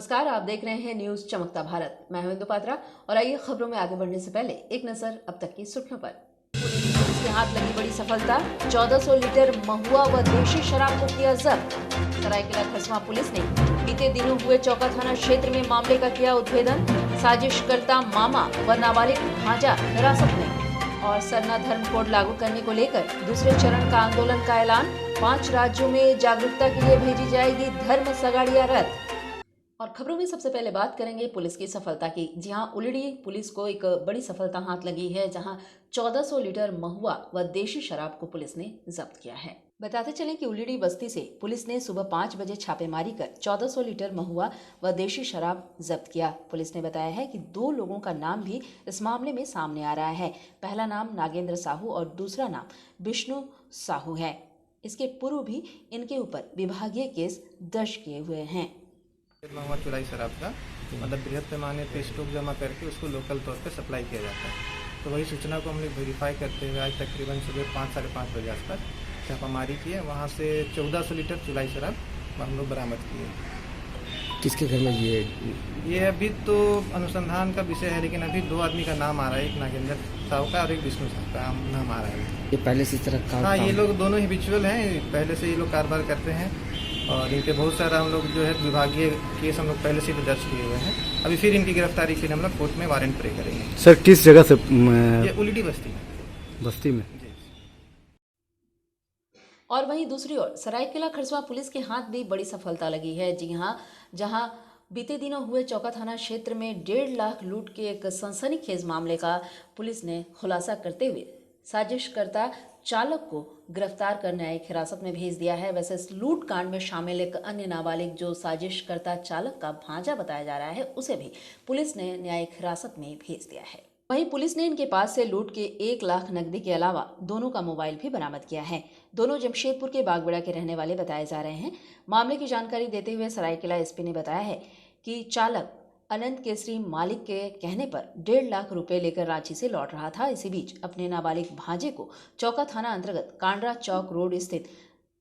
नमस्कार, आप देख रहे हैं न्यूज चमकता भारत। मैं हूं इंदु पात्रा और आइए खबरों में आगे बढ़ने से पहले एक नजर अब तक की सुर्खियों पर। पुलिस के हाथ लगी बड़ी सफलता, 1400 लीटर महुआ व देशी शराब को किया जब्त। सरायकेला खरसवां पुलिस ने बीते दिनों हुए चौका थाना क्षेत्र में मामले का किया उद्भेदन। साजिशकर्ता मामा व नाबालिग भांजा हिरासत में। और सरना धर्म कोड लागू करने को लेकर दूसरे चरण का आंदोलन का ऐलान। 5 राज्यों में जागरूकता के लिए भेजी जाएगी धर्म सगाड़ियां रथ। और खबरों में सबसे पहले बात करेंगे पुलिस की सफलता की। जी हां, उलिड़ी पुलिस को एक बड़ी सफलता हाथ लगी है, जहां 1400 लीटर महुआ व देशी शराब को पुलिस ने जब्त किया है। बताते चलें कि उलिड़ी बस्ती से पुलिस ने सुबह 5 बजे छापेमारी कर 1400 लीटर महुआ व देशी शराब जब्त किया। पुलिस ने बताया है कि 2 लोगों का नाम भी इस मामले में सामने आ रहा है। पहला नाम नागेंद्र साहू और दूसरा नाम विष्णु साहू है। इसके पूर्व भी इनके ऊपर विभागीय केस दर्ज किए हुए हैं। महुआ चुराई शराब का मतलब बृहद पैमाने पे स्टॉक जमा करके उसको लोकल तौर पे सप्लाई किया जाता है। तो वही सूचना को हम लोग वेरीफाई करते हुए आज तकरीबन सुबह 5 साढ़े 5 बजे आसपास छापामारी की है। वहाँ से 1400 लीटर चुराई शराब हम लोग बरामद किए। किसके घर में ये अभी तो अनुसंधान का विषय है, लेकिन अभी 2 आदमी का नाम आ रहा है, एक नागेंद्र साहू का और एक विष्णु साहू का नाम आ रहा है। ये पहले से इस तरह का? हाँ, ये लोग दोनों ही विचुअल हैं, पहले से ये लोग कारोबार करते हैं और इनके बहुत सारा हम लोग जो है विभागीय केस हम लोग पहले से भी दर्ज किए हुए हैं। अभी फिर इनकी गिरफ्तारी के लिए हम लोग कोर्ट में वारंट प्रे करेंगे। सर किस जगह से? ये उलिड़ी बस्ती में। और वहीं दूसरी ओर सरायकेला खरसवां पुलिस के हाथ भी बड़ी सफलता लगी है। जी हां, जहां बीते दिनों हुए चौका थाना क्षेत्र में 1.5 लाख लूट के एक सनसनीखेज मामले का पुलिस ने खुलासा करते हुए साजिशकर्ता चालक को गिरफ्तार कर न्यायिक हिरासत में भेज दिया है। वैसे इस लूट कांड में शामिल एक अन्य नाबालिग जो साजिशकर्ता चालक का भांजा बताया जा रहा है, उसे भी पुलिस ने न्यायिक हिरासत में भेज दिया है। वहीं पुलिस ने इनके पास से लूट के 1 लाख नकदी के अलावा दोनों का मोबाइल भी बरामद किया है। दोनों जमशेदपुर के बागबेड़ा के रहने वाले बताए जा रहे हैं। मामले की जानकारी देते हुए सरायकेला एसपी ने बताया है कि चालक अनंत केसरी मालिक के कहने पर 1.5 लाख रुपए लेकर रांची से लौट रहा था। इसी बीच अपने नाबालिग भांजे को चौका थाना अंतर्गत कांड्रा चौक रोड स्थित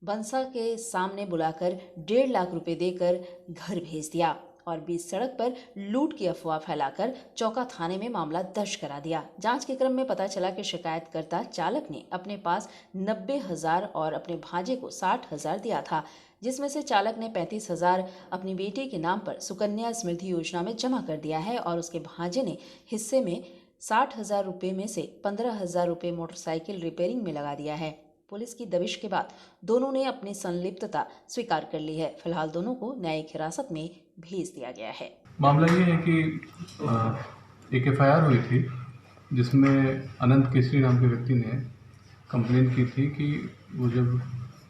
बंसा के सामने बुलाकर 1.5 लाख रुपए देकर घर भेज दिया और बीच सड़क पर लूट की अफवाह फैलाकर चौका थाने में मामला दर्ज करा दिया। जांच के क्रम में पता चला कि शिकायतकर्ता चालक ने अपने पास 90,000 और अपने भांजे को 60,000 दिया था, जिसमें से चालक ने 35,000 अपनी बेटी के नाम पर सुकन्या समृद्धि योजना में जमा कर दिया है और उसके भांजे ने हिस्से में 60,000 रुपये में से 15,000 रुपये मोटरसाइकिल रिपेयरिंग में लगा दिया है। पुलिस की दबिश के बाद दोनों ने अपनी संलिप्तता स्वीकार कर ली है। फिलहाल दोनों को न्यायिक हिरासत में भेज दिया गया है। मामला ये है कि एक एफआईआर हुई थी जिसमें अनंत केसरी नाम के व्यक्ति ने कंप्लेन की थी कि वो जब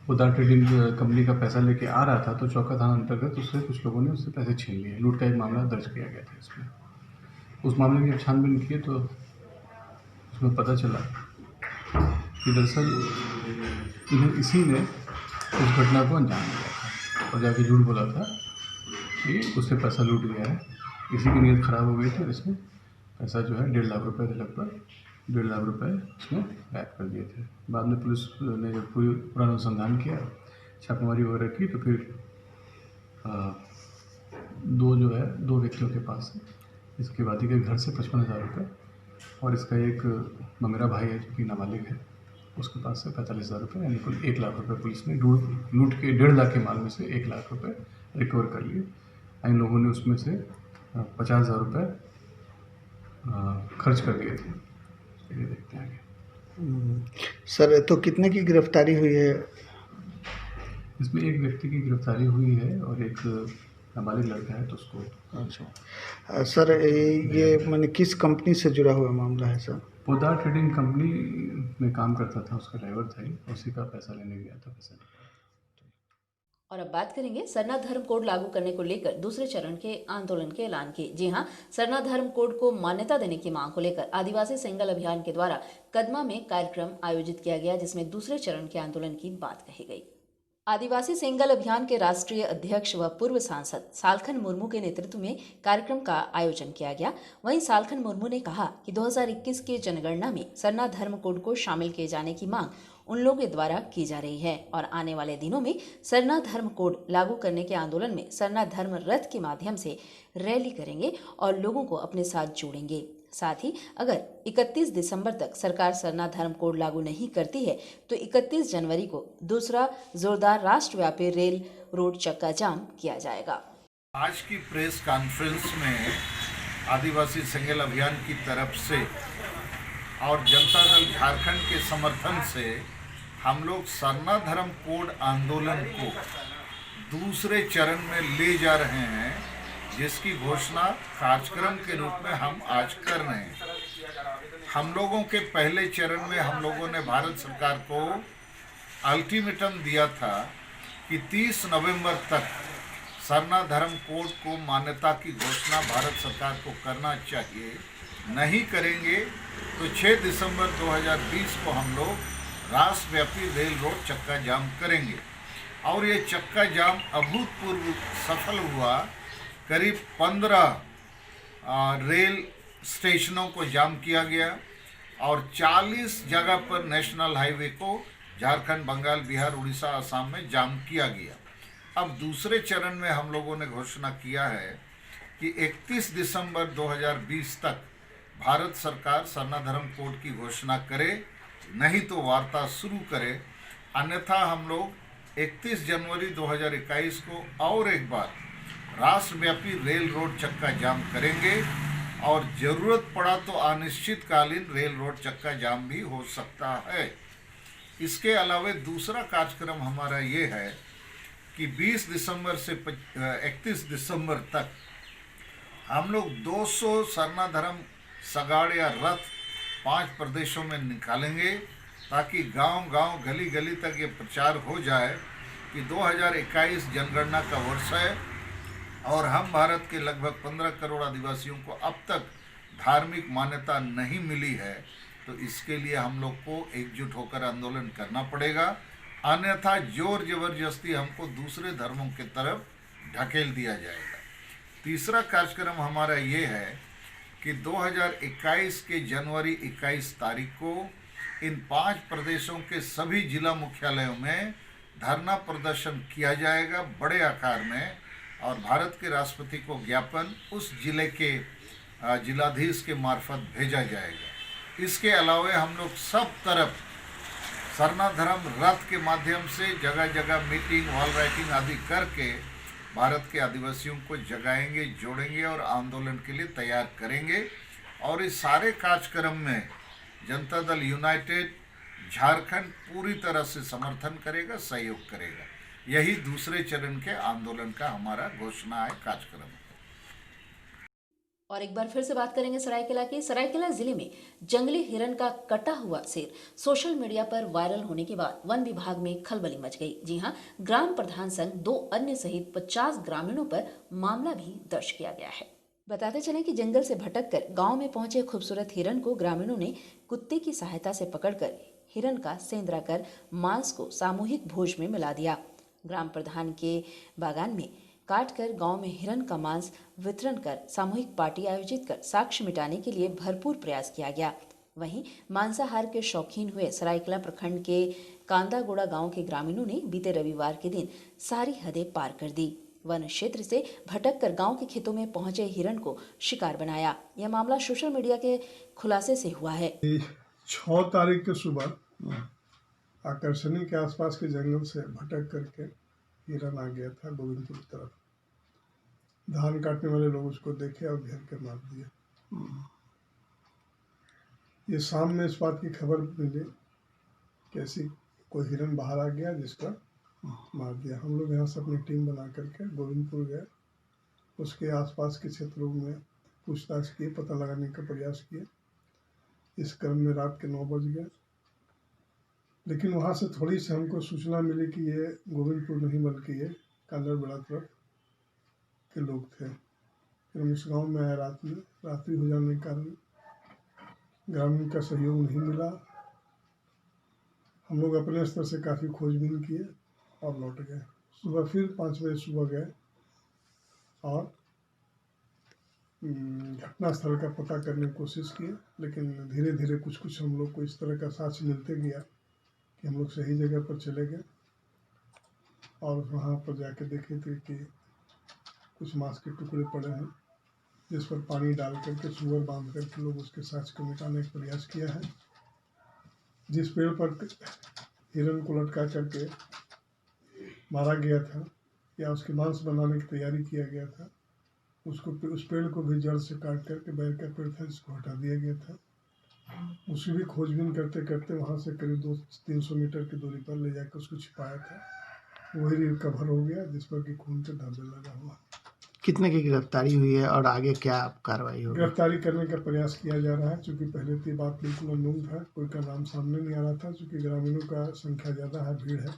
उदा ट्रेडिंग कंपनी का पैसा लेके आ रहा था तो चौका थाना अंतर्गत उससे कुछ लोगों ने उससे पैसे छीन लिए। लूट का एक मामला दर्ज किया गया था इसमें। उस मामले की छानबीन की तो उसमें पता चला कि दरअसल इन्हें इसी ने उस घटना को अंजाम दिया था और जाके झूठ बोला था कि उससे पैसा लूट गया है। इसी की नीयत ख़राब हो गई थी और इसमें पैसा जो है 1.5 लाख रुपये के लगभग 1.5 लाख रुपये उसमें गायब कर दिए थे। बाद में पुलिस ने जब पूरा अनुसंधान किया, छापेमारी वगैरह की, तो फिर 2 व्यक्तियों के पास है इसके वादी के घर से 55,000 रुपये और इसका एक ममेरा भाई है जो कि नाबालिग है, उसके पास से 45,000 रुपये, यानी कुल 1 लाख रुपये पुलिस ने लूट के 1.5 लाख के माल में से 1 लाख रुपये रिकवर कर लिए। इन लोगों ने उसमें से 50,000 रुपये खर्च कर दिए थे। ये देखते हैं आगे। सर, तो कितने की गिरफ्तारी हुई है? इसमें एक व्यक्ति की गिरफ्तारी हुई है और एक नाबालिग लड़का है तो उसको। अच्छा सर, ये मैंने किस कंपनी से जुड़ा हुआ मामला है सर? पोदार ट्रेडिंग कंपनी में काम करता था, उसका ड्राइवर था ही, उसी का पैसा लेने गया था पैसा। और अब बात करेंगे सरना धर्म कोड लागू करने को लेकर दूसरे चरण के आंदोलन के ऐलान की। जी हां, सरना धर्म कोड को मान्यता देने की मांग को लेकर आदिवासी सेंगल अभियान के द्वारा कदमा में कार्यक्रम आयोजित किया गया, जिसमें दूसरे चरण के आंदोलन की बात कही गई। आदिवासी सेंगल अभियान के राष्ट्रीय अध्यक्ष व पूर्व सांसद सालखन मुर्मू के नेतृत्व में कार्यक्रम का आयोजन किया गया। वहीं सालखन मुर्मू ने कहा कि 2021 के जनगणना में सरना धर्म कोड को शामिल किए जाने की मांग उन लोगों के द्वारा की जा रही है और आने वाले दिनों में सरना धर्म कोड लागू करने के आंदोलन में सरना धर्म रथ के माध्यम से रैली करेंगे और लोगों को अपने साथ जोड़ेंगे। साथ ही अगर 31 दिसंबर तक सरकार सरना धर्म कोड लागू नहीं करती है तो 31 जनवरी को दूसरा जोरदार राष्ट्रव्यापी रेल रोड चक्का जाम किया जाएगा। आज की प्रेस कॉन्फ्रेंस में आदिवासी संगेल अभियान की तरफ से और जनता दल झारखंड के समर्थन से हम लोग सरना धर्म कोड आंदोलन को दूसरे चरण में ले जा रहे हैं, जिसकी घोषणा कार्यक्रम के रूप में हम आज कर रहे हैं। हम लोगों के पहले चरण में हम लोगों ने भारत सरकार को अल्टीमेटम दिया था कि 30 नवंबर तक सरना धर्म कोड को मान्यता की घोषणा भारत सरकार को करना चाहिए। नहीं करेंगे तो 6 दिसंबर 2020 को हम लोग राष्ट्रव्यापी रेल रोड चक्का जाम करेंगे। और ये चक्का जाम अभूतपूर्व सफल हुआ। करीब 15 रेल स्टेशनों को जाम किया गया और 40 जगह पर नेशनल हाईवे को झारखंड, बंगाल, बिहार, उड़ीसा, असम में जाम किया गया। अब दूसरे चरण में हम लोगों ने घोषणा किया है कि 31 दिसंबर 2020 तक भारत सरकार सरना धर्म कोड की घोषणा करे, नहीं तो वार्ता शुरू करे। अन्यथा हम लोग 31 जनवरी 2021 को और एक बार राष्ट्रव्यापी रेल रोड चक्का जाम करेंगे और जरूरत पड़ा तो अनिश्चितकालीन रेल रोड चक्का जाम भी हो सकता है। इसके अलावा दूसरा कार्यक्रम हमारा ये है कि 20 दिसंबर से 31 दिसंबर तक हम लोग 200 सरना धर्म सगाड़ या रथ 5 प्रदेशों में निकालेंगे, ताकि गांव-गांव, गली-गली तक ये प्रचार हो जाए कि 2021 जनगणना का वर्ष है और हम भारत के लगभग 15 करोड़ आदिवासियों को अब तक धार्मिक मान्यता नहीं मिली है। तो इसके लिए हम लोग को एकजुट होकर आंदोलन करना पड़ेगा, अन्यथा जोर जबरदस्ती हमको दूसरे धर्मों की तरफ ढकेल दिया जाएगा। तीसरा कार्यक्रम हमारा ये है कि 2021 के जनवरी 21 तारीख को इन 5 प्रदेशों के सभी जिला मुख्यालयों में धरना प्रदर्शन किया जाएगा बड़े आकार में, और भारत के राष्ट्रपति को ज्ञापन उस जिले के जिलाधीश के मार्फत भेजा जाएगा। इसके अलावा हम लोग सब तरफ सरना धर्म रथ के माध्यम से जगह जगह मीटिंग, वॉल राइटिंग आदि करके भारत के आदिवासियों को जगाएंगे, जोड़ेंगे और आंदोलन के लिए तैयार करेंगे। और इस सारे कार्यक्रम में जनता दल यूनाइटेड झारखंड पूरी तरह से समर्थन करेगा, सहयोग करेगा। यही दूसरे चरण के आंदोलन का हमारा घोषणा है कार्यक्रम। और एक बार फिर से बात करेंगे सरायकेला की। सरायकेला जिले में जंगली हिरन का कटा हुआ सिर सोशल मीडिया पर वायरल होने के बाद वन विभाग में खलबली मच गई। जी हां, ग्राम प्रधान संग 2 अन्य सहित 50 ग्रामीणों पर मामला भी दर्ज किया गया है। बताते चलें कि जंगल से भटककर गांव में पहुंचे खूबसूरत हिरन को ग्रामीणों ने कुत्ते की सहायता से पकड़कर हिरन का सेंधरा कर मांस को सामूहिक भोज में मिला दिया। ग्राम प्रधान के बागान में काट कर गांव में हिरन का मांस वितरण कर सामूहिक पार्टी आयोजित कर साक्ष्य मिटाने के लिए भरपूर प्रयास किया गया। वहीं मांसाहार के शौकीन हुए सरायकेला प्रखंड के कांदागोड़ा गांव के ग्रामीणों ने बीते रविवार के दिन सारी हदें पार कर दी। वन क्षेत्र से भटककर गांव के खेतों में पहुंचे हिरन को शिकार बनाया। यह मामला सोशल मीडिया के खुलासे से हुआ है। 6 तारीख के सुबह आकर्षणी के आसपास के जंगल से भटक करके हिरन आ गया था गोविंदपुर की तरफ। धान काटने वाले लोग उसको देखे और घेर के मार दिया। ये शाम में इस बात की खबर मिली कि ऐसी कोई हिरन बाहर आ गया जिसका मार दिया। हम लोग यहाँ से अपनी टीम बना करके गोविंदपुर गए, उसके आसपास के क्षेत्रों में पूछताछ किए, पता लगाने का प्रयास किए। इस क्रम में रात के 9 बज गए, लेकिन वहाँ से थोड़ी सी हमको सूचना मिली कि ये गोविंदपुर नहीं बल्कि ये कांदरबेड़ा तरफ के लोग थे। फिर हम उस गाँव में आए रात में। रात्रि हो जाने के कारण ग्रामीण का सहयोग नहीं मिला। हम लोग अपने स्तर से काफ़ी खोजबीन किए और लौट गए। सुबह फिर 5 बजे सुबह गए और घटनास्थल का पता करने की कोशिश किए, लेकिन धीरे धीरे कुछ हम लोग को इस तरह का साक्ष्य मिलते गया कि हम लोग सही जगह पर चले गए और वहाँ पर जाके देखे थे कि कुछ मांस के टुकड़े पड़े हैं, जिस पर पानी डाल करके सुअर बांध करके लोग उसके साँच को मिटाने का प्रयास किया है। जिस पेड़ पर हिरण को लटका करके मारा गया था या उसके मांस बनाने की तैयारी किया गया था, उस पेड़ को भी जड़ से काट करके बैर का पेड़ था जिसको हटा दिया गया था। उसकी भी खोजबीन करते करते वहाँ से करीब 200-300 मीटर की दूरी पर ले जाकर उसको छिपाया था। वही रिकवर हो गया जिस पर कि खून के धब्बे लगा हुआ। कितने की गिरफ्तारी हुई है और आगे क्या कार्रवाई होगी? गिरफ्तारी करने का प्रयास किया जा रहा है, क्योंकि पहले तो ये बात बिल्कुल अननोन था, कोई का नाम सामने नहीं आ रहा था। क्योंकि ग्रामीणों का संख्या ज़्यादा है, भीड़ है।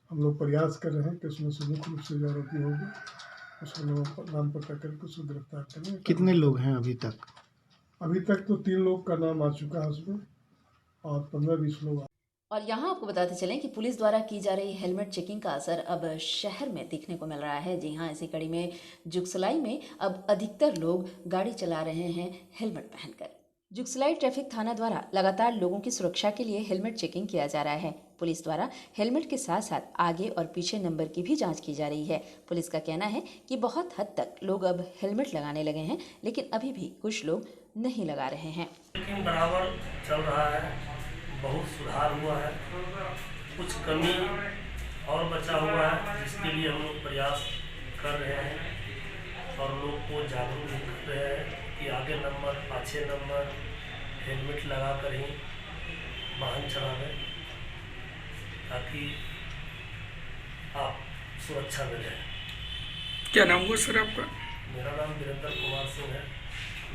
हम लोग प्रयास कर रहे हैं कि उसमें से मुख्य रूप से जो आरोपी होगी उसका नाम पता करके उसको गिरफ्तार करें। कितने लोग हैं अभी तक? अभी तक तो 3 लोग का नाम आ चुका है उसमें और 15-20 लोग। और यहाँ आपको बताते चलें कि पुलिस द्वारा की जा रही हेलमेट चेकिंग का असर अब शहर में दिखने को मिल रहा है। जी हाँ, इसी कड़ी में जुगसलाई में अब अधिकतर लोग गाड़ी चला रहे हैं हेलमेट पहनकर। जुगसलाई ट्रैफिक थाना द्वारा लगातार लोगों की सुरक्षा के लिए हेलमेट चेकिंग किया जा रहा है। पुलिस द्वारा हेलमेट के साथ साथ आगे और पीछे नंबर की भी जांच की जा रही है। पुलिस का कहना है कि बहुत हद तक लोग अब हेलमेट लगाने लगे हैं, लेकिन अभी भी कुछ लोग नहीं लगा रहे हैं। लेकिन बराबर चल रहा है, बहुत सुधार हुआ है, कुछ कमी और बचा हुआ है, जिसके लिए हम लोग प्रयास कर रहे हैं और लोग को जागरूक भी कर रहे हैं कि आगे नंबर, पाछे नंबर, हेलमेट लगा कर ही वाहन चलावें ताकि आप सुरक्षा में रहें। क्या नाम हुआ सर आपका? मेरा नाम वीरेंद्र कुमार सिंह है,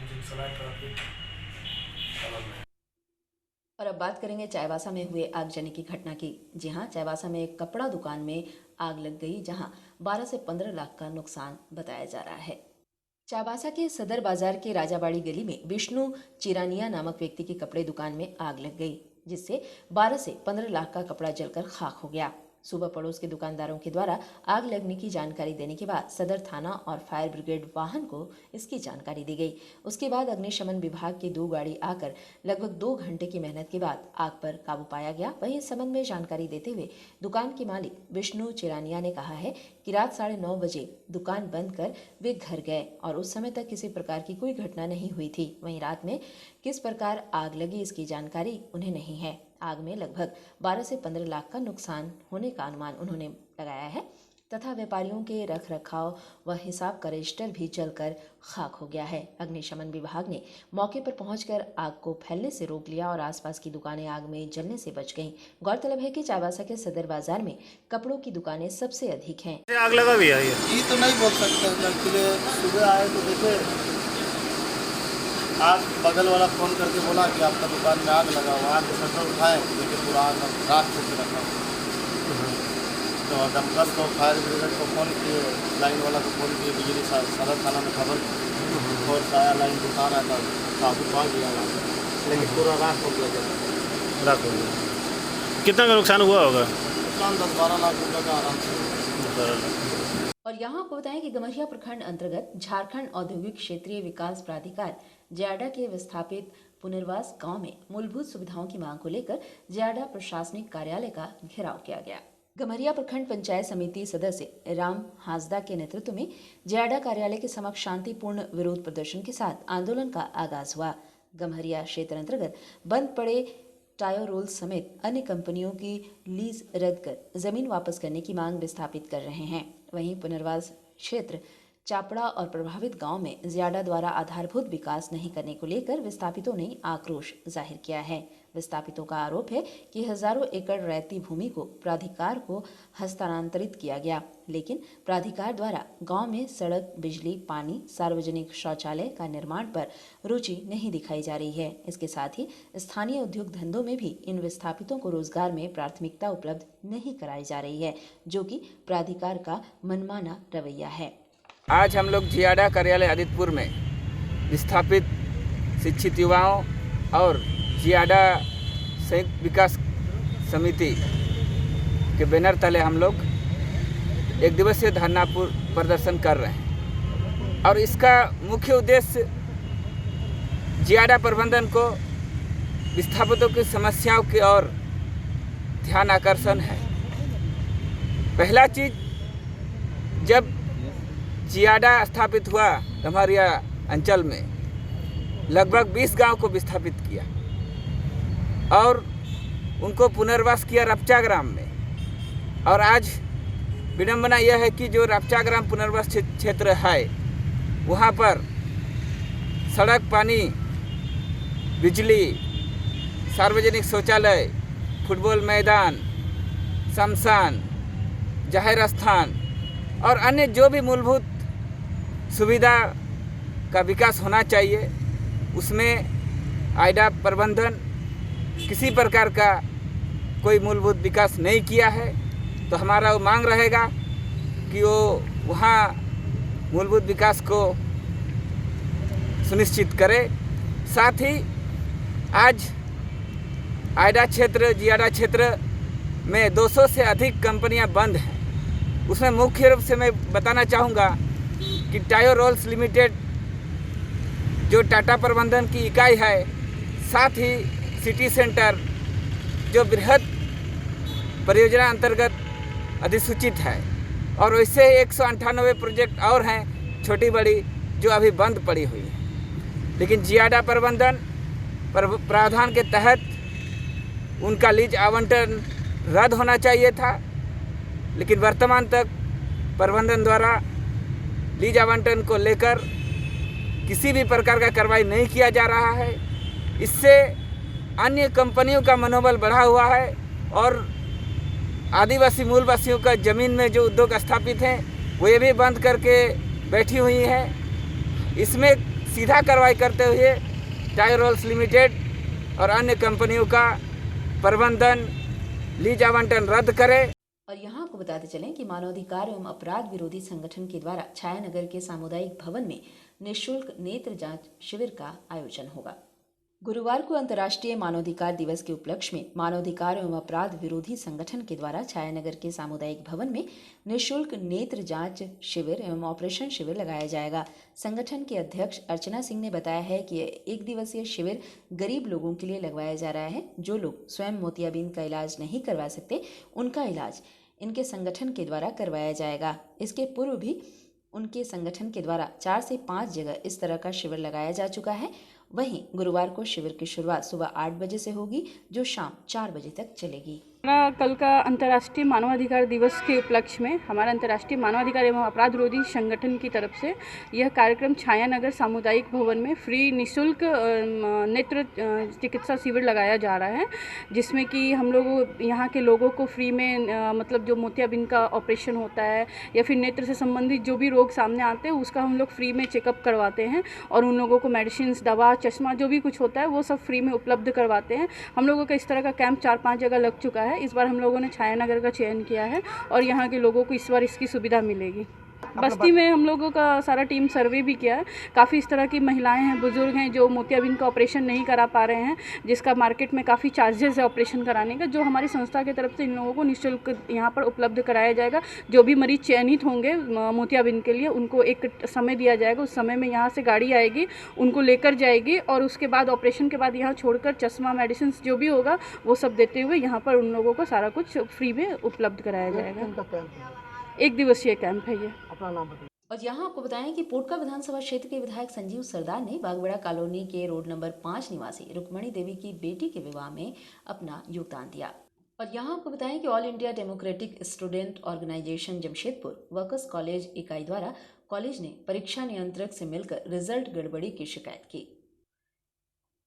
जुगसलाई ट्रैफिक थाना में। और अब बात करेंगे चाईबासा में हुए आगजनी की घटना की। जी हाँ, चाईबासा में एक कपड़ा दुकान में आग लग गई, जहां 12 से 15 लाख का नुकसान बताया जा रहा है। चाईबासा के सदर बाजार के राजाबाड़ी गली में विष्णु चिरानिया नामक व्यक्ति की कपड़े दुकान में आग लग गई, जिससे 12 से 15 लाख का कपड़ा जलकर खाक हो गया। सुबह पड़ोस के दुकानदारों के द्वारा आग लगने की जानकारी देने के बाद सदर थाना और फायर ब्रिगेड वाहन को इसकी जानकारी दी गई। उसके बाद अग्निशमन विभाग की 2 गाड़ी आकर लगभग 2 घंटे की मेहनत के बाद आग पर काबू पाया गया। वहीं इस संबंध में जानकारी देते हुए दुकान के मालिक विष्णु चिरानिया ने कहा है कि रात 9:30 बजे दुकान बंद कर वे घर गए और उस समय तक किसी प्रकार की कोई घटना नहीं हुई थी। वहीं रात में किस प्रकार आग लगी इसकी जानकारी उन्हें नहीं है। आग में लगभग 12 से 15 लाख का नुकसान होने का अनुमान उन्होंने लगाया है तथा व्यापारियों के रख रखाव व हिसाब का रजिस्टर भी जलकर खाक हो गया है। अग्निशमन विभाग ने मौके पर पहुंचकर आग को फैलने से रोक लिया और आसपास की दुकानें आग में जलने से बच गईं। गौरतलब है कि चाईबासा के सदर बाजार में कपड़ों की दुकानें सबसे अधिक हैं। आग लगा भी है ये तो नहीं बोल सकते। सुबह आए तो देखे आग, बगल वाला फ़ोन करके बोला कि आपका दुकान में आग लगा हुआ। आग शटर उठाए, देखिए पूरा आग राख से रखा। तो दमकल को, फायर ब्रिगेड को फ़ोन किए, लाइन वाला को फ़ोन किए, बिजली सदर थाना में खबर और आया, लाइन दुकान आया था, काफ़ी पा गया, लेकिन पूरा राख हो गया। राख हो गया। कितना का नुकसान हुआ होगा? नुकसान 10-12 लाख रुपये का आराम से। और यहाँ आपको बताएं कि गमरिया प्रखंड अंतर्गत झारखंड औद्योगिक क्षेत्रीय विकास प्राधिकार जयाडा के विस्थापित पुनर्वास गांव में मूलभूत सुविधाओं की मांग को लेकर जयाडा प्रशासनिक कार्यालय का घेराव किया गया। गमरिया प्रखंड पंचायत समिति सदस्य राम हासदा के नेतृत्व में जयाडा कार्यालय के समक्ष शांतिपूर्ण विरोध प्रदर्शन के साथ आंदोलन का आगाज हुआ। गम्हरिया क्षेत्र अंतर्गत बंद पड़े टायर रोल समेत अन्य कंपनियों की लीज रद्द कर जमीन वापस करने की मांग विस्थापित कर रहे हैं। वहीं पुनर्वास क्षेत्र चापड़ा और प्रभावित गांव में ज्यादा द्वारा आधारभूत विकास नहीं करने को लेकर विस्थापितों ने आक्रोश जाहिर किया है। विस्थापितों का आरोप है कि हजारों एकड़ रैयती भूमि को प्राधिकार को हस्तांतरित किया गया, लेकिन प्राधिकार द्वारा गांव में सड़क, बिजली, पानी, सार्वजनिक शौचालय का निर्माण पर रुचि नहीं दिखाई जा रही है। इसके साथ ही स्थानीय उद्योग धंधों में भी इन विस्थापितों को रोजगार में प्राथमिकता उपलब्ध नहीं कराई जा रही है, जो कि प्राधिकार का मनमाना रवैया है। आज हम लोग जियाडा कार्यालय आदित्यपुर में विस्थापित शिक्षित युवाओं और जियाडा संयुक्त विकास समिति के बैनर तले हम लोग 1 दिवसीय धरना प्रदर्शन कर रहे हैं और इसका मुख्य उद्देश्य जियाडा प्रबंधन को विस्थापितों की समस्याओं की ओर ध्यान आकर्षण है। पहला चीज, जब जियाडा स्थापित हुआ डमरिया अंचल में, लगभग 20 गांव को विस्थापित किया और उनको पुनर्वास किया रपचा ग्राम में। और आज विडंबना यह है कि जो रपचा ग्राम पुनर्वास क्षेत्र है, वहाँ पर सड़क, पानी, बिजली, सार्वजनिक शौचालय, फुटबॉल मैदान, शमशान, जाहिर स्थान और अन्य जो भी मूलभूत सुविधा का विकास होना चाहिए, उसमें आइडा प्रबंधन किसी प्रकार का कोई मूलभूत विकास नहीं किया है। तो हमारा वो मांग रहेगा कि वो वहाँ मूलभूत विकास को सुनिश्चित करे। साथ ही आज आइडा क्षेत्र, जियाडा क्षेत्र में 200 से अधिक कंपनियां बंद हैं। उसमें मुख्य रूप से मैं बताना चाहूँगा कि टायो रोल्स लिमिटेड जो टाटा प्रबंधन की इकाई है, साथ ही सिटी सेंटर जो बृहद परियोजना अंतर्गत अधिसूचित है, और वैसे 198 प्रोजेक्ट और हैं छोटी बड़ी जो अभी बंद पड़ी हुई है। लेकिन जियाडा प्रबंधन प्रावधान के तहत उनका लीज आवंटन रद्द होना चाहिए था, लेकिन वर्तमान तक प्रबंधन द्वारा लीज आवंटन को लेकर किसी भी प्रकार का कार्रवाई नहीं किया जा रहा है। इससे अन्य कंपनियों का मनोबल बढ़ा हुआ है और आदिवासी मूलवासियों का ज़मीन में जो उद्योग स्थापित हैं वो ये भी बंद करके बैठी हुई है। इसमें सीधा कार्रवाई करते हुए टायो रोल्स लिमिटेड और अन्य कंपनियों का प्रबंधन लीज आवंटन रद्द करे। और यहाँ आपको बताते चलें कि मानवाधिकार एवं अपराध विरोधी संगठन के द्वारा छायानगर के सामुदायिक भवन में निःशुल्क नेत्र जांच शिविर का आयोजन होगा। गुरुवार को अंतर्राष्ट्रीय मानवाधिकार दिवस के उपलक्ष्य में मानवाधिकार एवं अपराध विरोधी संगठन के द्वारा छायानगर के सामुदायिक भवन में निःशुल्क नेत्र जांच शिविर एवं ऑपरेशन शिविर लगाया जाएगा। संगठन के अध्यक्ष अर्चना सिंह ने बताया है कि एक दिवसीय शिविर गरीब लोगों के लिए लगवाया जा रहा है। जो लोग स्वयं मोतियाबिंद का इलाज नहीं करवा सकते, उनका इलाज इनके संगठन के द्वारा करवाया जाएगा। इसके पूर्व भी उनके संगठन के द्वारा 4 से 5 जगह इस तरह का शिविर लगाया जा चुका है। वहीं गुरुवार को शिविर की शुरुआत सुबह 8 बजे से होगी, जो शाम 4 बजे तक चलेगी। हमारा कल का अंतर्राष्ट्रीय मानवाधिकार दिवस के उपलक्ष्य में हमारा अंतर्राष्ट्रीय मानवाधिकार एवं अपराध विरोधी संगठन की तरफ से यह कार्यक्रम छायानगर सामुदायिक भवन में फ्री निःशुल्क नेत्र चिकित्सा शिविर लगाया जा रहा है, जिसमें कि हम लोग यहाँ के लोगों को फ्री में मतलब जो मोतियाबिंद का ऑपरेशन होता है या फिर नेत्र से संबंधित जो भी रोग सामने आते हैं उसका हम लोग फ्री में चेकअप करवाते हैं और उन लोगों को मेडिसिन, दवा, चश्मा जो भी कुछ होता है वो सब फ्री में उपलब्ध करवाते हैं। हम लोगों का इस तरह का कैंप 4-5 जगह लग चुका है। इस बार हम लोगों ने छायानगर का चयन किया है और यहाँ के लोगों को इस बार इसकी सुविधा मिलेगी। बस्ती में हम लोगों का सारा टीम सर्वे भी किया है। काफ़ी इस तरह की महिलाएं हैं, बुजुर्ग हैं जो मोतियाबिंद का ऑपरेशन नहीं करा पा रहे हैं, जिसका मार्केट में काफ़ी चार्जेस है ऑपरेशन कराने का, जो हमारी संस्था की तरफ से इन लोगों को निःशुल्क यहाँ पर उपलब्ध कराया जाएगा। जो भी मरीज चयनित होंगे मोतियाबिंद के लिए, उनको एक समय दिया जाएगा। उस समय में यहाँ से गाड़ी आएगी, उनको लेकर जाएगी और उसके बाद ऑपरेशन के बाद यहाँ छोड़कर चश्मा, मेडिसिन जो भी होगा वो सब देते हुए यहाँ पर उन लोगों को सारा कुछ फ्री में उपलब्ध कराया जाएगा। एक दिवसीय कैंप है ये। अपना नाम बताइए। और यहाँ आपको बताएं कि पोटका विधानसभा क्षेत्र के विधायक संजीव सरदार ने बागबेड़ा कॉलोनी के रोड नंबर 5 निवासी रुक्मणी देवी की बेटी के विवाह में अपना योगदान दिया। और यहाँ आपको बताएं कि All India Democratic Student Organisation Jamshedpur Workers College इकाई द्वारा कॉलेज ने परीक्षा नियंत्रक से मिलकर रिजल्ट गड़बड़ी की शिकायत की।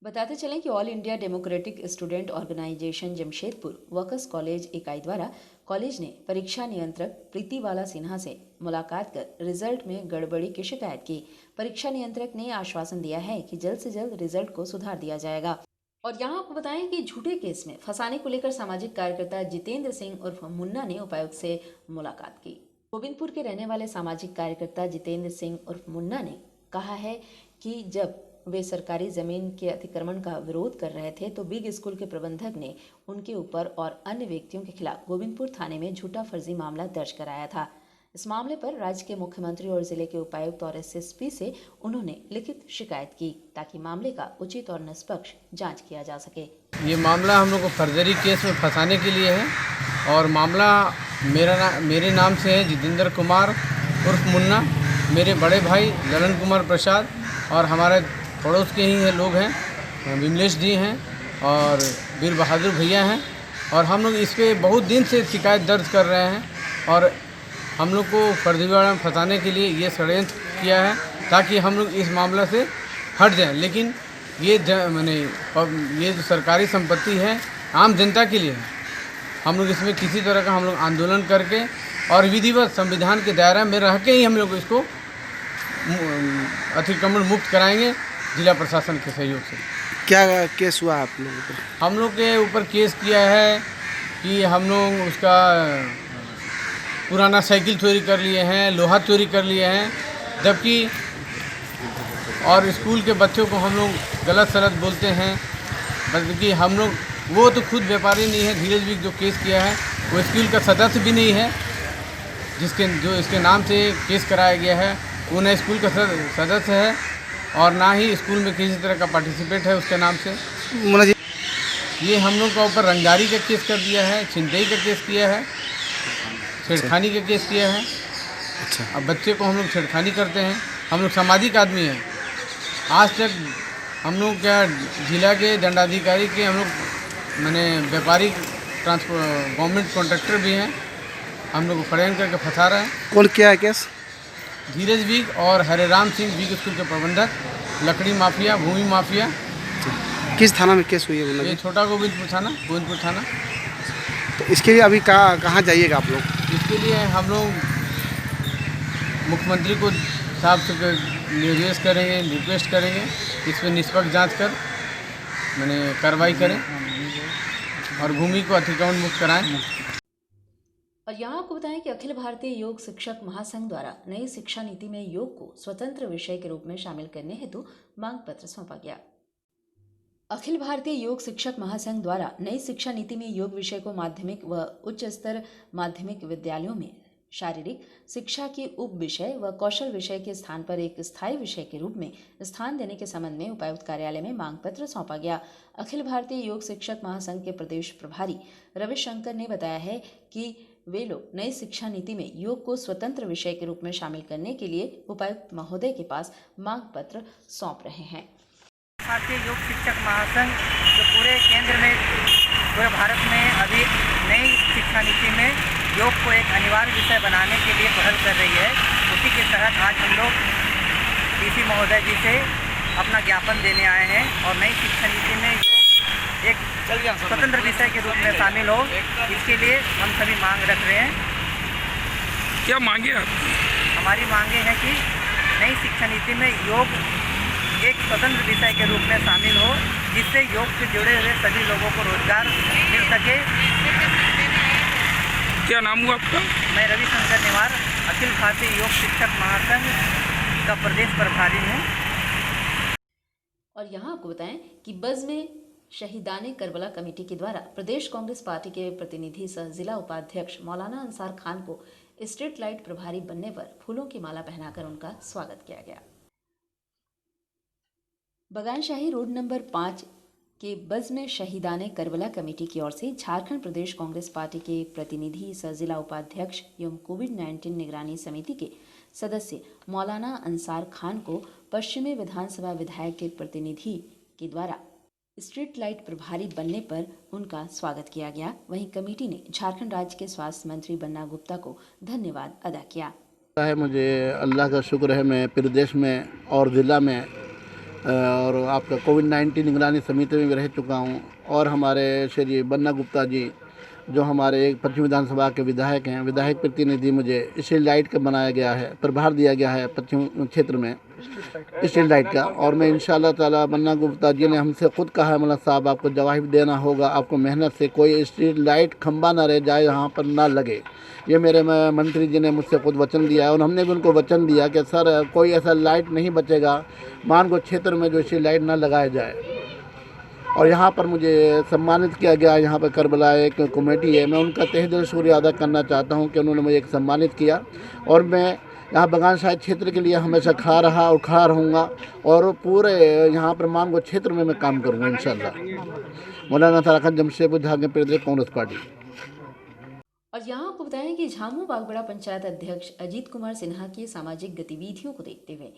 बताते चलें कि All India Democratic Student Organisation Jamshedpur Workers College इकाई द्वारा कॉलेज ने परीक्षा नियंत्रक प्रीतिवाला सिन्हा से मुलाकात कर रिजल्ट में गड़बड़ी की शिकायत की। परीक्षा नियंत्रक ने आश्वासन दिया है कि जल्द से जल्द रिजल्ट को सुधार दिया जाएगा। और यहाँ आपको बताएं कि झूठे केस में फंसाने को लेकर सामाजिक कार्यकर्ता जितेंद्र सिंह उर्फ मुन्ना ने उपायुक्त से मुलाकात की। गोविंदपुर के रहने वाले सामाजिक कार्यकर्ता जितेंद्र सिंह उर्फ मुन्ना ने कहा है कि जब वे सरकारी जमीन के अतिक्रमण का विरोध कर रहे थे तो बिग स्कूल के प्रबंधक ने उनके ऊपर और अन्य व्यक्तियों के खिलाफ गोविंदपुर थाने में झूठा फर्जी मामला दर्ज कराया था। इस मामले पर राज्य के मुख्यमंत्री और जिले के उपायुक्त और एसएसपी से उन्होंने लिखित शिकायत की ताकि मामले का उचित और निष्पक्ष जांच किया जा सके। ये मामला हम लोग को फर्जरी केस में फंसाने के लिए है और मामला मेरे नाम से है जितेंद्र कुमार उर्फ मुन्ना, मेरे बड़े भाई ललन कुमार प्रसाद और हमारे पड़ोस के ही लोग हैं, विमलेश जी हैं और वीर बहादुर भैया हैं। और हम लोग इस पे बहुत दिन से शिकायत दर्ज कर रहे हैं और हम लोग को फर्जीवाड़ा में फंसाने के लिए ये षड्यंत्र किया है ताकि हम लोग इस मामला से हट जाएं। लेकिन ये ये जो सरकारी संपत्ति है आम जनता के लिए है। हम लोग इसमें किसी तरह का हम लोग आंदोलन करके और विधिवत संविधान के दायरे में रह के ही हम लोग इसको अतिक्रमण मुक्त कराएंगे जिला प्रशासन के सहयोग से। क्या केस हुआ आप लोगों पर? हम लोग के ऊपर केस किया है कि हम लोग उसका पुराना साइकिल चोरी कर लिए हैं, लोहा चोरी कर लिए हैं, जबकि और स्कूल के बच्चों को हम लोग गलत सलत बोलते हैं। बल्कि हम लोग वो तो खुद व्यापारी नहीं है, धीरज भी जो केस किया है वो स्कूल का सदस्य भी नहीं है, जो इसके नाम से केस कराया गया है वो न स्कूल का सदस्य है और ना ही स्कूल में किसी तरह का पार्टिसिपेट है उसके नाम से। ये हम लोग का ऊपर रंगदारी का केस कर दिया है, छिनतई का केस किया है, छेड़खानी का केस किया है। अच्छा। अब बच्चे को हम लोग छेड़खानी करते हैं, हम लोग सामाजिक आदमी हैं। आज तक हम लोग क्या जिला के दंडाधिकारी के हम लोग व्यापारी ट्रांसपोर्ट गवर्नमेंट कॉन्ट्रैक्टर भी हैं, हम लोग को फड़ेन करके फंसा रहे हैं। कौन किया है केस? धीरज विग और हरेराम सिंह विग स्कूल के प्रबंधक, लकड़ी माफिया, भूमि माफिया। किस थाना में केस हुई है? ये छोटा गोविंदपुर थाना। तो इसके लिए अभी कहाँ जाइएगा आप लोग? इसके लिए हम लोग मुख्यमंत्री को साहब से निर्देश करेंगे, रिक्वेस्ट करेंगे इस पर निष्पक्ष जांच कर कार्रवाई करें और भूमि को अतिक्रमण मुक्त कराएं। और यहाँ आपको बताएं कि अखिल भारतीय योग शिक्षक महासंघ द्वारा नई शिक्षा नीति में योग को स्वतंत्र विषय के रूप में शामिल करने हेतु मांग पत्र सौंपा गया। अखिल भारतीय योग शिक्षक महासंघ द्वारा नई शिक्षा नीति में योग विषय को माध्यमिक व उच्च स्तर माध्यमिक विद्यालयों में शारीरिक शिक्षा के उप विषय व कौशल विषय के स्थान पर एक स्थायी विषय के रूप में स्थान देने के संबंध में उपायुक्त कार्यालय में मांग पत्र सौंपा गया। अखिल भारतीय योग शिक्षक महासंघ के प्रदेश प्रभारी रविशंकर ने बताया है कि वे लोग नई शिक्षा नीति में योग को स्वतंत्र विषय के रूप में शामिल करने के लिए उपायुक्त महोदय के पास मांग पत्र सौंप रहे हैं। भारतीय योग शिक्षक महासंघ जो पूरे केंद्र में पूरे भारत में अभी नई शिक्षा नीति में योग को एक अनिवार्य विषय बनाने के लिए पहल कर रही है, उसी के तहत आज हम लोग डीसी महोदय जी से अपना ज्ञापन देने आए हैं और नई शिक्षा नीति में योग एक स्वतंत्र विषय के रूप में शामिल हो, इसके लिए हम सभी मांग रख रहे हैं। क्या मांगे आप? हमारी मांगे हैं कि नई शिक्षा नीति में योग एक स्वतंत्र विषय के रूप में शामिल हो, जिससे योग से जुड़े हुए सभी लोगों को रोजगार मिल सके। क्या नाम हुआ आपका? मैं रविशंकर निवार अखिल भारतीय योग शिक्षक महासंघ का प्रदेश प्रभारी हूँ। और यहाँ आपको बताएं कि बज़ में शहीदाने करबला कमेटी के द्वारा प्रदेश कांग्रेस पार्टी के प्रतिनिधि सह जिला उपाध्यक्ष मौलाना अंसार खान को स्ट्रीट लाइट प्रभारी बनने पर फूलों की माला पहनाकर उनका स्वागत किया गया। बगानशाही रोड नंबर 5 के बज़ में शहीदाने करबला कमेटी की ओर से झारखंड प्रदेश कांग्रेस पार्टी के प्रतिनिधि सह जिला उपाध्यक्ष एवं कोविड-19 निगरानी समिति के सदस्य मौलाना अंसार खान को पश्चिमी विधानसभा विधायक के प्रतिनिधि के द्वारा स्ट्रीट लाइट प्रभारी बनने पर उनका स्वागत किया गया। वहीं कमेटी ने झारखंड राज्य के स्वास्थ्य मंत्री बन्ना गुप्ता को धन्यवाद अदा किया। मुझे अल्लाह का शुक्र है, मैं प्रदेश में और ज़िला में और आपका कोविड-19 निगरानी समिति में भी रह चुका हूँ और हमारे श्री बन्ना गुप्ता जी जो हमारे एक पश्चिम विधानसभा के विधायक हैं, विधायक प्रतिनिधि, मुझे स्ट्रीट लाइट का बनाया गया है, प्रभार दिया गया है पश्चिम क्षेत्र में स्ट्रीट लाइट का। और मैं इंशाअल्लाह ताला बन्ना गुप्ता जी ने हमसे खुद कहा है, मौलाना साहब आपको जवाब देना होगा, आपको मेहनत से कोई स्ट्रीट लाइट खंबा ना रह जाए, यहाँ पर ना लगे। ये मेरे मंत्री जी ने मुझसे खुद वचन दिया है और हमने भी उनको वचन दिया कि सर कोई ऐसा लाइट नहीं बचेगा मानगो क्षेत्र में जो स्ट्रीट लाइट ना लगाया जाए। और यहाँ पर मुझे सम्मानित किया गया, यहाँ पर करबला एक कमेटी है, मैं उनका तहे दिल शुक्रिया अदा करना चाहता हूँ कि उन्होंने मुझे एक सम्मानित किया और मैं यहाँ बगानशाही क्षेत्र के लिए हमेशा खड़ा रहा और खड़ा रहूँगा और पूरे यहाँ पर मानगो क्षेत्र में मैं काम करूँगा इंशाअल्लाह। मौलाना तारकत जमशेदपुर झारखंड प्रदेश कांग्रेस पार्टी। और यहाँ आपको बताएं कि झामू बागबड़ा पंचायत अध्यक्ष अजीत कुमार सिन्हा की सामाजिक गतिविधियों को देखते हुए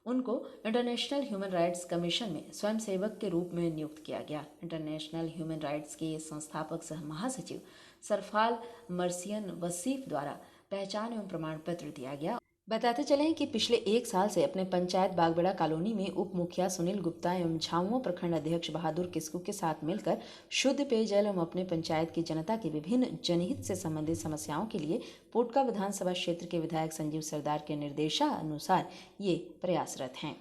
उनको इंटरनेशनल ह्यूमन राइट्स कमीशन में स्वयंसेवक के रूप में नियुक्त किया गया। इंटरनेशनल ह्यूमन राइट्स के संस्थापक सह महासचिव सरफाल मर्सियन वसीफ द्वारा पहचान एवं प्रमाण पत्र दिया गया। बताते चलें कि पिछले 1 साल से अपने पंचायत बागबड़ा कॉलोनी में उप मुखिया सुनील गुप्ता एवं झामुमो प्रखंड अध्यक्ष बहादुर किस्कू के साथ मिलकर शुद्ध पेयजल एवं अपने पंचायत की जनता के विभिन्न जनहित से संबंधित समस्याओं के लिए पोटका विधानसभा क्षेत्र के विधायक संजीव सरदार के निर्देशानुसार ये प्रयासरत हैं।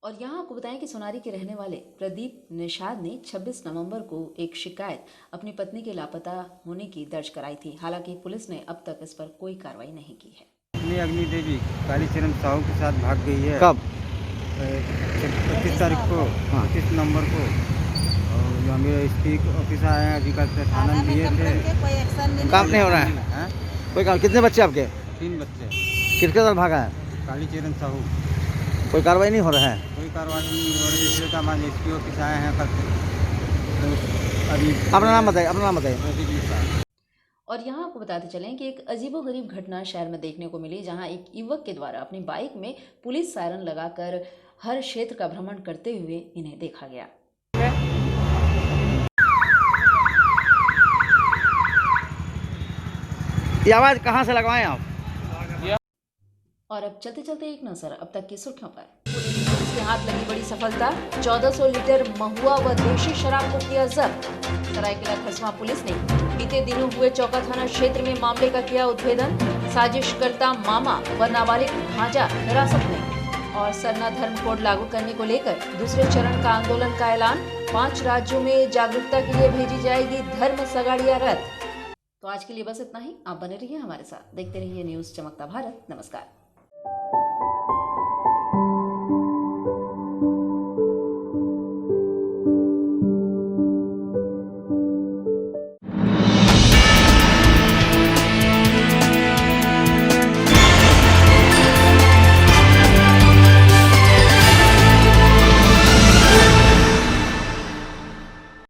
और यहाँ आपको बताएं कि सोनारी के रहने वाले प्रदीप निषाद ने 26 नवंबर को एक शिकायत अपनी पत्नी के लापता होने की दर्ज कराई थी। हालांकि पुलिस ने अब तक इस पर कोई कार्रवाई नहीं की है। अग्नि देवी कालीचरण साहू के साथ भाग गई है। कब? 25 तारीख को, 25 नवंबर को। और जो मेरे एसपी ऑफिस आए हैं अभी का थाना में दिए थे। काम नहीं हो रहा है? कोई काम? कितने बच्चे आपके? 3 बच्चे। किसके साथ भागा है? कालीचरण साहू। कोई कार्रवाई नहीं हो रहा है? कोई कार्रवाई नहीं हो रही। इसलिए हमारे एसपी ऑफिस आए हैं कल। अभी अपना नाम बताइए। और यहाँ आपको बताते चलें कि एक अजीबोगरीब घटना शहर में देखने को मिली, जहाँ एक युवक के द्वारा अपनी बाइक में पुलिस सायरन लगाकर हर क्षेत्र का भ्रमण करते हुए इन्हें देखा गया। ये आवाज कहाँ से लगवाएं आप? और अब चलते चलते एक नजर अब तक की सुर्खियों पर। पुलिस के हाथ लगी बड़ी सफलता, 1400 लीटर महुआ व देशी शराब को किया जब्त। सरायकेला खरसवां पुलिस ने बीते दिनों हुए चौका थाना क्षेत्र में मामले का किया उद्भेदन। साजिशकर्ता मामा व नाबालिग भांजा हिरासत में। और सरना धर्म कोड लागू करने को लेकर दूसरे चरण का आंदोलन का ऐलान। 5 राज्यों में जागरूकता के लिए भेजी जाएगी धर्म सगाड़िया रथ। तो आज के लिए बस इतना ही। आप बने रहिए हमारे साथ, देखते रहिए न्यूज़ चमकता भारत। नमस्कार।